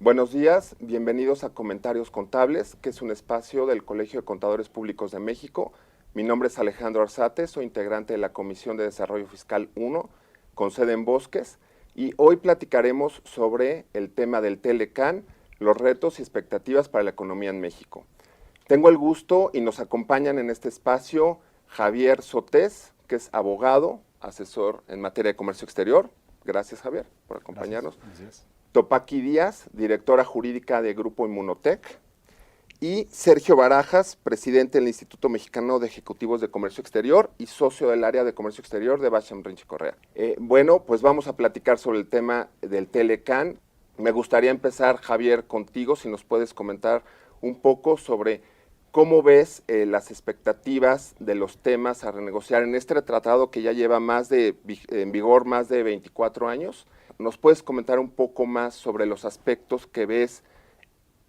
Buenos días, bienvenidos a Comentarios Contables, que es un espacio del Colegio de Contadores Públicos de México. Mi nombre es Alejandro Arzate, soy integrante de la Comisión de Desarrollo Fiscal 1, con sede en Bosques, y hoy platicaremos sobre el tema del Telecán, los retos y expectativas para la economía en México. Tengo el gusto y nos acompañan en este espacio Javier Sotés, que es abogado, asesor en materia de comercio exterior. Gracias, Javier, por acompañarnos. Gracias. Topaqui Díaz, directora jurídica de Grupo Inmunotech, y Sergio Barajas, presidente del Instituto Mexicano de Ejecutivos de Comercio Exterior y socio del área de comercio exterior de Basham Rinchi Correa. Bueno, pues vamos a platicar sobre el tema del Telecán. Me gustaría empezar, Javier, contigo, si nos puedes comentar un poco sobre cómo ves las expectativas de los temas a renegociar en este tratado que ya lleva en vigor más de 24 años. ¿Nos puedes comentar un poco más sobre los aspectos que ves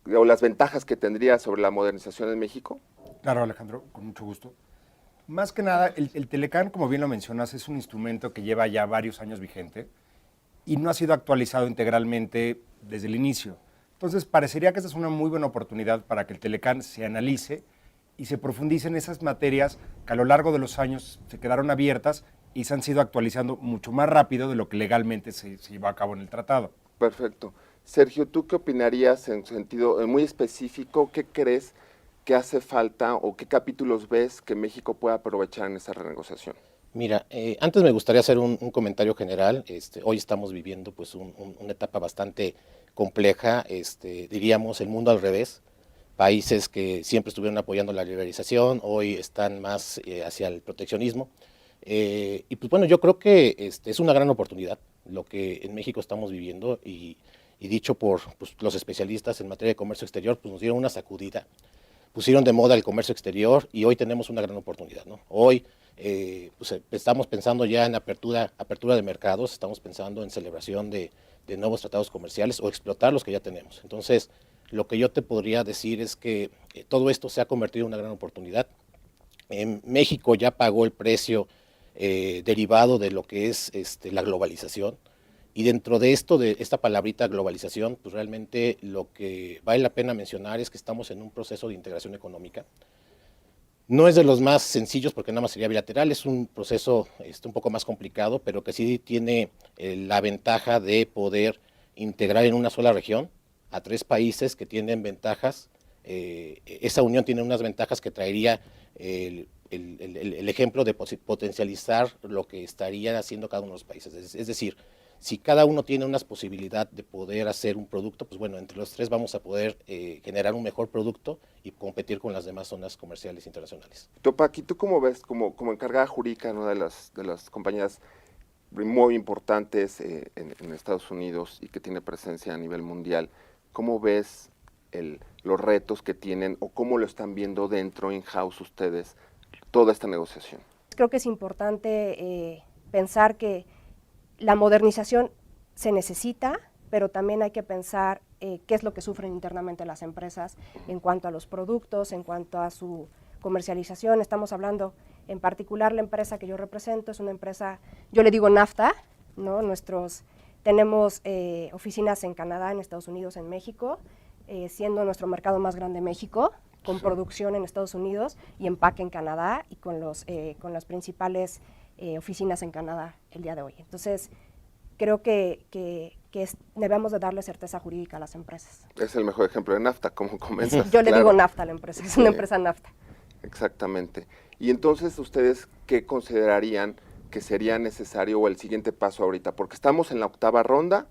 o las ventajas que tendría sobre la modernización en México? Claro, Alejandro, con mucho gusto. Más que nada, el Telecán, como bien lo mencionas, es un instrumento que lleva ya varios años vigente y no ha sido actualizado integralmente desde el inicio. Entonces, parecería que esta es una muy buena oportunidad para que el Telecán se analice y se profundice en esas materias que a lo largo de los años se quedaron abiertas y se han sido actualizando mucho más rápido de lo que legalmente se llevó a cabo en el tratado. Perfecto. Sergio, ¿tú qué opinarías en sentido muy específico? ¿Qué crees que hace falta o qué capítulos ves que México pueda aprovechar en esa renegociación? Mira, antes me gustaría hacer un comentario general. Hoy estamos viviendo pues una etapa bastante compleja, diríamos el mundo al revés. Países que siempre estuvieron apoyando la liberalización, hoy están más hacia el proteccionismo. Y pues bueno, yo creo que es una gran oportunidad lo que en México estamos viviendo y dicho por pues, los especialistas en materia de comercio exterior, pues nos dieron una sacudida, pusieron de moda el comercio exterior y hoy tenemos una gran oportunidad, ¿no? Hoy pues, estamos pensando ya en apertura de mercados, estamos pensando en celebración de nuevos tratados comerciales o explotar los que ya tenemos. Entonces, lo que yo te podría decir es que todo esto se ha convertido en una gran oportunidad. México ya pagó el precio derivado de lo que es la globalización. Y dentro de esto, de esta palabrita globalización, pues realmente lo que vale la pena mencionar es que estamos en un proceso de integración económica. No es de los más sencillos porque nada más sería bilateral, es un proceso un poco más complicado, pero que sí tiene la ventaja de poder integrar en una sola región a 3 países que tienen ventajas. Esa unión tiene unas ventajas que traería el ejemplo de potencializar lo que estarían haciendo cada uno de los países. Es decir, si cada uno tiene una posibilidad de poder hacer un producto, pues bueno, entre los 3 vamos a poder generar un mejor producto y competir con las demás zonas comerciales internacionales. Topaqui, ¿tú cómo ves como encargada jurídica, ¿no?, de las compañías muy importantes en Estados Unidos y que tiene presencia a nivel mundial? ¿Cómo ves los retos que tienen o cómo lo están viendo dentro, in-house ustedes, toda esta negociación? Creo que es importante pensar que la modernización se necesita, pero también hay que pensar qué es lo que sufren internamente las empresas en cuanto a los productos, en cuanto a su comercialización. Estamos hablando, en particular, la empresa que yo represento es una empresa, yo le digo NAFTA, ¿no? Tenemos oficinas en Canadá, en Estados Unidos, en México, siendo nuestro mercado más grande México, con producción en Estados Unidos y empaque en Canadá y con las principales oficinas en Canadá el día de hoy. Entonces, creo que debemos de darle certeza jurídica a las empresas. Es el mejor ejemplo de NAFTA, como comenzas. Yo le digo NAFTA a la empresa, es una empresa NAFTA. Exactamente. Y entonces, ¿ustedes qué considerarían que sería necesario o el siguiente paso ahorita? Porque estamos en la 8ª ronda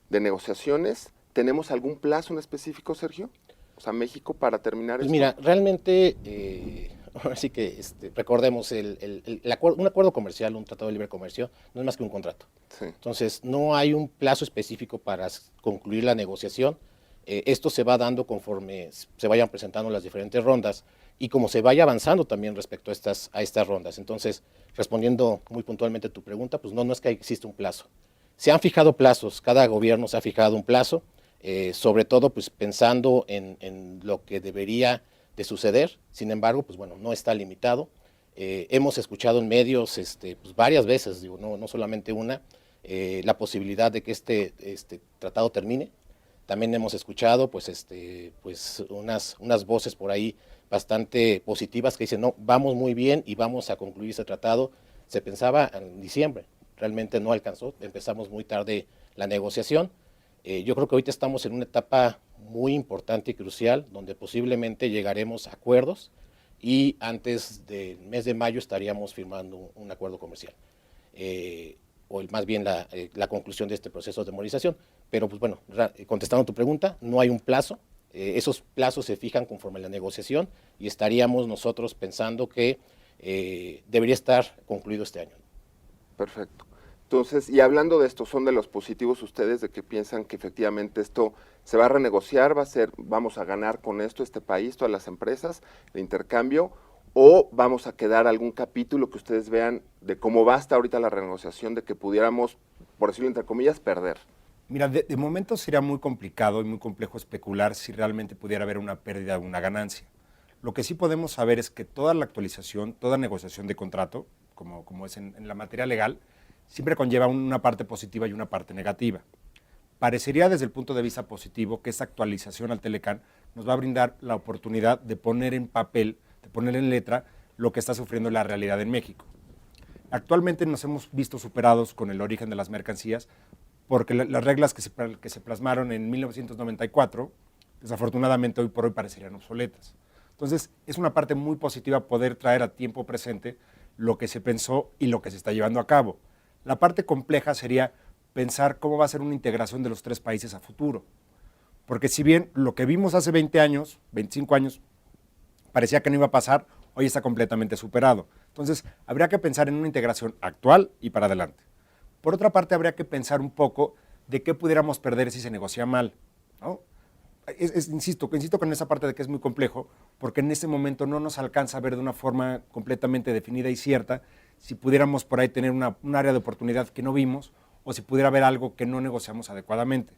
de negociaciones. ¿Tenemos algún plazo en específico, Sergio? O sea, México para terminar Pues esto. mira, realmente, ahora sí que recordemos, un acuerdo comercial, un tratado de libre comercio, no es más que un contrato. Sí. Entonces, no hay un plazo específico para concluir la negociación. Esto se va dando conforme se vayan presentando las diferentes rondas y como se vaya avanzando también respecto a estas rondas. Entonces, respondiendo muy puntualmente a tu pregunta, pues no es que exista un plazo. Se han fijado plazos, cada gobierno se ha fijado un plazo, sobre todo pues pensando en lo que debería de suceder. Sin embargo, pues bueno, no está limitado. Hemos escuchado en medios pues varias veces, digo, no solamente una, la posibilidad de que este tratado termine. también hemos escuchado pues unas voces por ahí bastante positivas que dicen, no, vamos muy bien y vamos a concluir ese tratado. Se pensaba en diciembre, realmente no alcanzó, empezamos muy tarde la negociación. Yo creo que ahorita estamos en una etapa muy importante y crucial, donde posiblemente llegaremos a acuerdos y antes del mes de mayo estaríamos firmando un acuerdo comercial. Más bien la conclusión de este proceso de democratización. Pero pues bueno, contestando tu pregunta, no hay un plazo, esos plazos se fijan conforme a la negociación y estaríamos nosotros pensando que debería estar concluido este año. Perfecto. Entonces, y hablando de esto, ¿son de los positivos ustedes de que piensan que efectivamente esto se va a renegociar, vamos a ganar con esto este país, todas las empresas, el intercambio, o vamos a quedar algún capítulo que ustedes vean de cómo va hasta ahorita la renegociación, de que pudiéramos, por decirlo entre comillas, perder? Mira, de momento sería muy complicado y muy complejo especular si realmente pudiera haber una pérdida o una ganancia. Lo que sí podemos saber es que toda la actualización, toda negociación de contrato, como es en la materia legal, siempre conlleva una parte positiva y una parte negativa. Parecería desde el punto de vista positivo que esta actualización al Telecán nos va a brindar la oportunidad de poner en papel, de poner en letra lo que está sufriendo la realidad en México. Actualmente nos hemos visto superados con el origen de las mercancías porque las reglas que se plasmaron en 1994, desafortunadamente hoy por hoy parecerían obsoletas. Entonces, es una parte muy positiva poder traer a tiempo presente lo que se pensó y lo que se está llevando a cabo. La parte compleja sería pensar cómo va a ser una integración de los tres países a futuro. Porque si bien lo que vimos hace 20 años, 25 años, parecía que no iba a pasar, hoy está completamente superado. Entonces, habría que pensar en una integración actual y para adelante. Por otra parte, habría que pensar un poco de qué pudiéramos perder si se negocia mal, ¿no? Insisto con esa parte de que es muy complejo, porque en este momento no nos alcanza a ver de una forma completamente definida y cierta si pudiéramos por ahí tener un área de oportunidad que no vimos o si pudiera haber algo que no negociamos adecuadamente.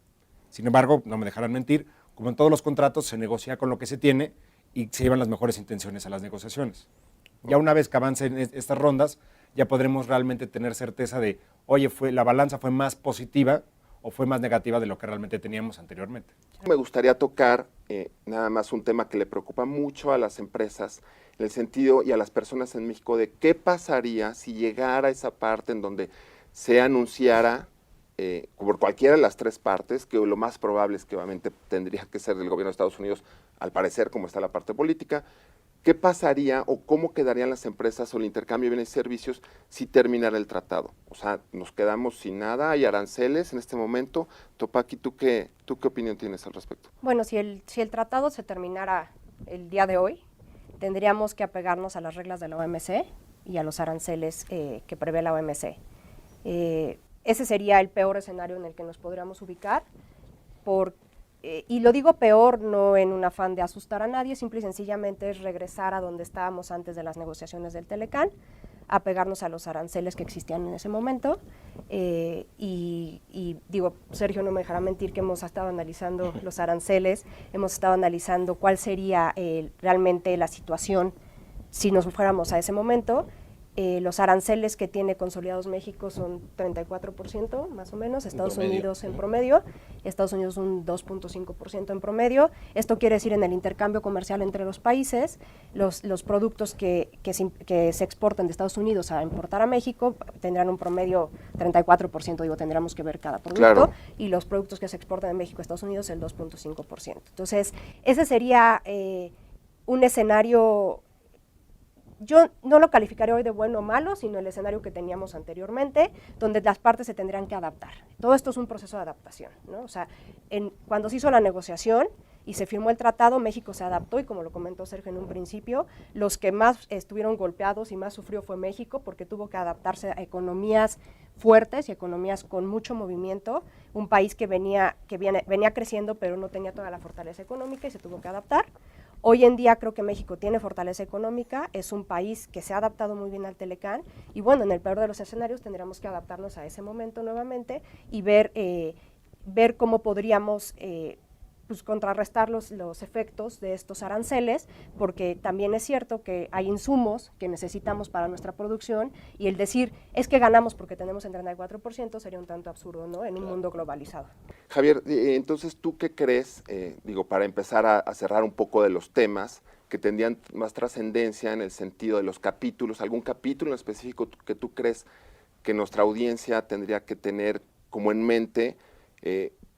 Sin embargo, no me dejarán mentir, como en todos los contratos, se negocia con lo que se tiene y se llevan las mejores intenciones a las negociaciones. Ya una vez que avancen estas rondas, ya podremos realmente tener certeza de, oye, la balanza fue más positiva o fue más negativa de lo que realmente teníamos anteriormente. Me gustaría tocar nada más un tema que le preocupa mucho a las empresas, en el sentido y a las personas en México, de qué pasaría si llegara esa parte en donde se anunciara por cualquiera de las tres partes, que lo más probable es que obviamente tendría que ser del gobierno de Estados Unidos, al parecer como está la parte política. ¿Qué pasaría o cómo quedarían las empresas o el intercambio de bienes y servicios si terminara el tratado? O sea, nos quedamos sin nada, hay aranceles en este momento. Topaki, ¿tú qué opinión tienes al respecto? Bueno, si el tratado se terminara el día de hoy, tendríamos que apegarnos a las reglas de la OMC y a los aranceles que prevé la OMC. Ese sería el peor escenario en el que nos podríamos ubicar, y lo digo peor no en un afán de asustar a nadie, simple y sencillamente es regresar a donde estábamos antes de las negociaciones del Telecán, apegarnos a los aranceles que existían en ese momento, y digo, Sergio no me dejará mentir que hemos estado analizando los aranceles, hemos estado analizando cuál sería realmente la situación si nos fuéramos a ese momento. Los aranceles que tiene consolidados México son 34% más o menos, Estados Unidos en promedio, Estados Unidos un 2.5% en promedio. Esto quiere decir en el intercambio comercial entre los países, los productos que se exportan de Estados Unidos a importar a México tendrán un promedio 34%, digo, tendríamos que ver cada producto, claro, y los productos que se exportan de México a Estados Unidos el 2.5%. Entonces, ese sería un escenario. Yo no lo calificaré hoy de bueno o malo, sino el escenario que teníamos anteriormente, donde las partes se tendrían que adaptar. Todo esto es un proceso de adaptación, ¿no? O sea, cuando se hizo la negociación y se firmó el tratado, México se adaptó y, como lo comentó Sergio en un principio, los que más estuvieron golpeados y más sufrió fue México, porque tuvo que adaptarse a economías fuertes y economías con mucho movimiento, un país que venía creciendo pero no tenía toda la fortaleza económica y se tuvo que adaptar. Hoy en día creo que México tiene fortaleza económica, es un país que se ha adaptado muy bien al Telecán y bueno, en el peor de los escenarios tendremos que adaptarnos a ese momento nuevamente y ver cómo podríamos pues, contrarrestar los efectos de estos aranceles, porque también es cierto que hay insumos que necesitamos para nuestra producción y el decir es que ganamos porque tenemos el 34% sería un tanto absurdo, ¿no? En un mundo globalizado. Javier, entonces, ¿tú qué crees, para empezar a cerrar un poco de los temas que tendrían más trascendencia en el sentido de los capítulos, algún capítulo en específico que tú crees que nuestra audiencia tendría que tener como en mente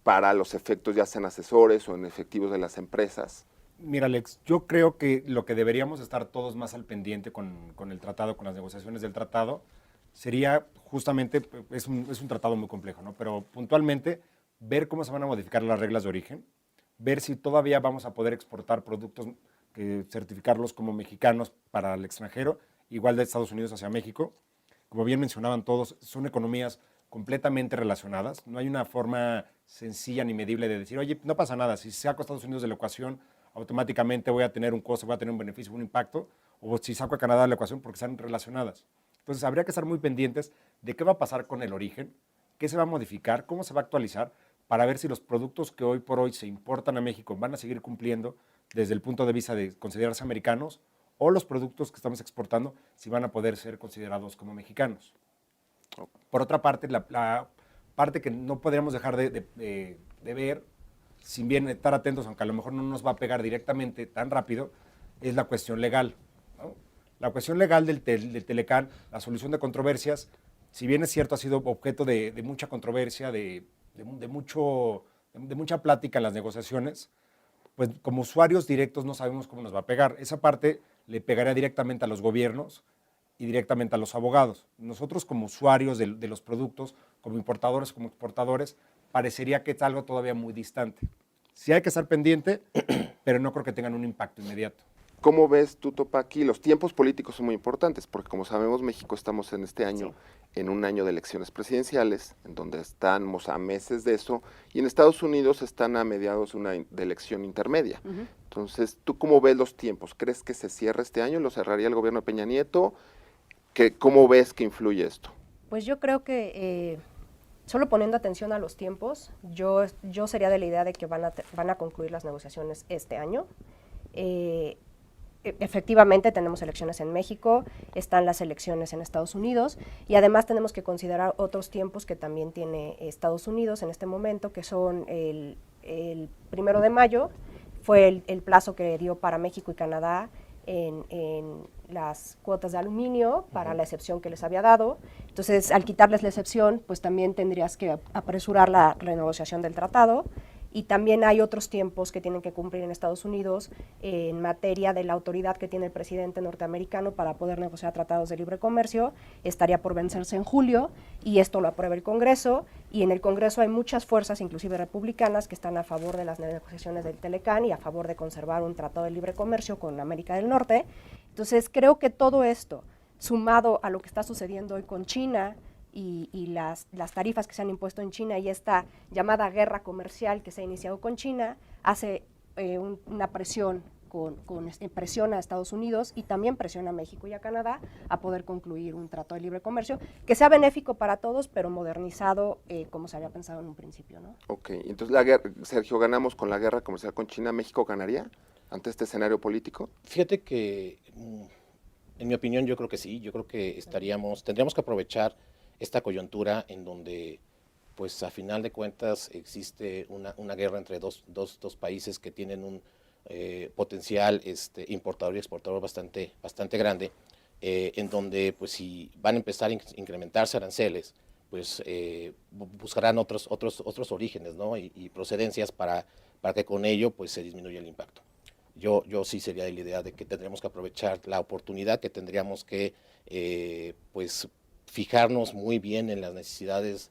para los efectos ya sean asesores o en efectivos de las empresas? Mira, Alex, yo creo que lo que deberíamos estar todos más al pendiente con el tratado, con las negociaciones del tratado, sería justamente, es un tratado muy complejo, ¿no? Pero puntualmente, ver cómo se van a modificar las reglas de origen, ver si todavía vamos a poder exportar productos, certificarlos como mexicanos para el extranjero, igual de Estados Unidos hacia México. Como bien mencionaban todos, son economías completamente relacionadas. No hay una forma sencilla ni medible de decir, oye, no pasa nada, si saco a Estados Unidos de la ecuación, automáticamente voy a tener un costo, voy a tener un beneficio, un impacto, o si saco a Canadá de la ecuación porque están relacionadas. Entonces, habría que estar muy pendientes de qué va a pasar con el origen, qué se va a modificar, cómo se va a actualizar, para ver si los productos que hoy por hoy se importan a México van a seguir cumpliendo desde el punto de vista de considerarse americanos, o los productos que estamos exportando si van a poder ser considerados como mexicanos. Por otra parte, la parte que no podríamos dejar de ver, sin bien estar atentos, aunque a lo mejor no nos va a pegar directamente tan rápido, es la cuestión legal, ¿no? La cuestión legal del Telecán, la solución de controversias, si bien es cierto, ha sido objeto de mucha controversia, de mucha plática en las negociaciones, pues como usuarios directos no sabemos cómo nos va a pegar. Esa parte le pegaría directamente a los gobiernos y directamente a los abogados. Nosotros como usuarios de los productos, como importadores, como exportadores, parecería que es algo todavía muy distante. Sí hay que estar pendiente, pero no creo que tengan un impacto inmediato. ¿Cómo ves tú, Topaki? Los tiempos políticos son muy importantes, porque como sabemos, México estamos en este año, en un año de elecciones presidenciales, en donde estamos a meses de eso, y en Estados Unidos están a mediados de elección intermedia. Entonces, ¿tú cómo ves los tiempos? ¿Crees que se cierra este año? ¿Lo cerraría el gobierno de Peña Nieto? ¿Cómo ves que influye esto? Pues yo creo que solo poniendo atención a los tiempos, yo sería de la idea de que van a concluir las negociaciones este año. Efectivamente tenemos elecciones en México, están las elecciones en Estados Unidos y además tenemos que considerar otros tiempos que también tiene Estados Unidos en este momento, que son el 1 de mayo, fue el plazo que dio para México y Canadá en las cuotas de aluminio para la excepción que les había dado. Entonces, al quitarles la excepción, pues también tendrías que apresurar la renegociación del tratado. Y también hay otros tiempos que tienen que cumplir en Estados Unidos en materia de la autoridad que tiene el presidente norteamericano para poder negociar tratados de libre comercio. Estaría por vencerse en julio y esto lo aprueba el Congreso. Y en el Congreso hay muchas fuerzas, inclusive republicanas, que están a favor de las negociaciones del Telecán y a favor de conservar un tratado de libre comercio con América del Norte. Entonces creo que todo esto, sumado a lo que está sucediendo hoy con China, y las tarifas que se han impuesto en China y esta llamada guerra comercial que se ha iniciado con China, hace una presión presiona a Estados Unidos y también presiona a México y a Canadá a poder concluir un trato de libre comercio que sea benéfico para todos, pero modernizado como se había pensado en un principio, ¿no? Ok, entonces, Sergio, ¿ganamos con la guerra comercial con China? ¿México ganaría ante este escenario político? Fíjate que, en mi opinión, yo creo que sí. Yo creo que tendríamos que aprovechar esta coyuntura en donde, pues a final de cuentas, existe una guerra entre dos países que tienen un potencial importador y exportador bastante grande, en donde, pues si van a empezar a incrementarse aranceles, pues buscarán otros orígenes, ¿no? y procedencias para que con ello pues se disminuya el impacto. Yo sí sería de la idea de que tendríamos que aprovechar la oportunidad, que tendríamos que pues fijarnos muy bien en las necesidades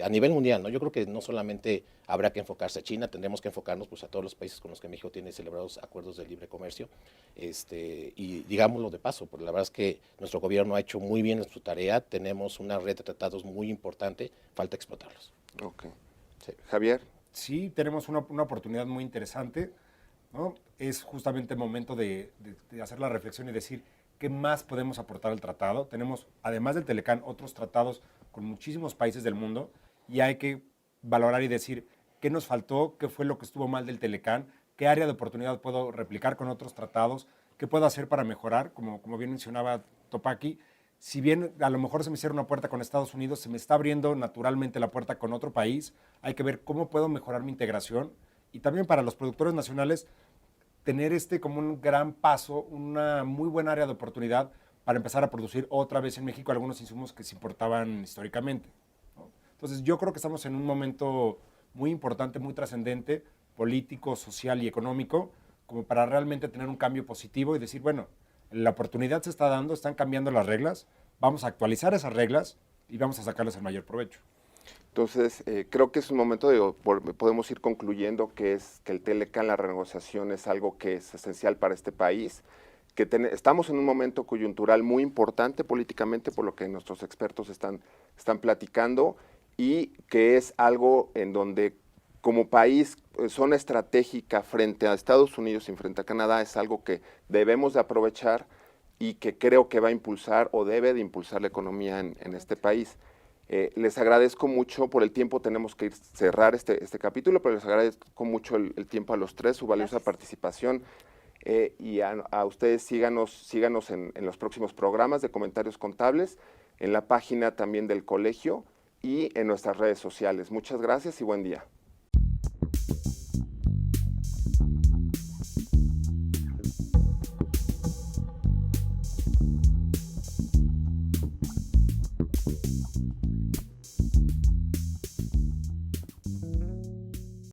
a nivel mundial, ¿no? Yo creo que no solamente habrá que enfocarse a China, tendremos que enfocarnos pues a todos los países con los que México tiene celebrados acuerdos de libre comercio, y digámoslo de paso, porque la verdad es que nuestro gobierno ha hecho muy bien su tarea, tenemos una red de tratados muy importante, falta explotarlos. Ok. Sí. Javier. Sí, tenemos una oportunidad muy interesante, ¿no? Es justamente el momento de hacer la reflexión y decir qué más podemos aportar al tratado. Tenemos, además del Telecán, otros tratados con muchísimos países del mundo y hay que valorar y decir qué nos faltó, qué fue lo que estuvo mal del Telecán, qué área de oportunidad puedo replicar con otros tratados, qué puedo hacer para mejorar, como bien mencionaba Topaki. Si bien a lo mejor se me cierra una puerta con Estados Unidos, se me está abriendo naturalmente la puerta con otro país. Hay que ver cómo puedo mejorar mi integración. Y también para los productores nacionales, tener como un gran paso, una muy buena área de oportunidad para empezar a producir otra vez en México algunos insumos que se importaban históricamente, ¿no? Entonces yo creo que estamos en un momento muy importante, muy trascendente, político, social y económico, como para realmente tener un cambio positivo y decir, bueno, la oportunidad se está dando, están cambiando las reglas, vamos a actualizar esas reglas y vamos a sacarles el mayor provecho. Entonces, creo que es un momento podemos ir concluyendo que el Telecán, la renegociación es algo que es esencial para este país, que estamos en un momento coyuntural muy importante políticamente por lo que nuestros expertos están platicando y que es algo en donde como país, zona estratégica frente a Estados Unidos y frente a Canadá es algo que debemos de aprovechar y que creo que va a impulsar o debe de impulsar la economía en este país. Les agradezco mucho por el tiempo, tenemos que cerrar este capítulo, pero les agradezco mucho el tiempo a los tres, su valiosa participación. Y a ustedes síganos en los próximos programas de Comentarios Contables, en la página también del colegio y en nuestras redes sociales. Muchas gracias y buen día.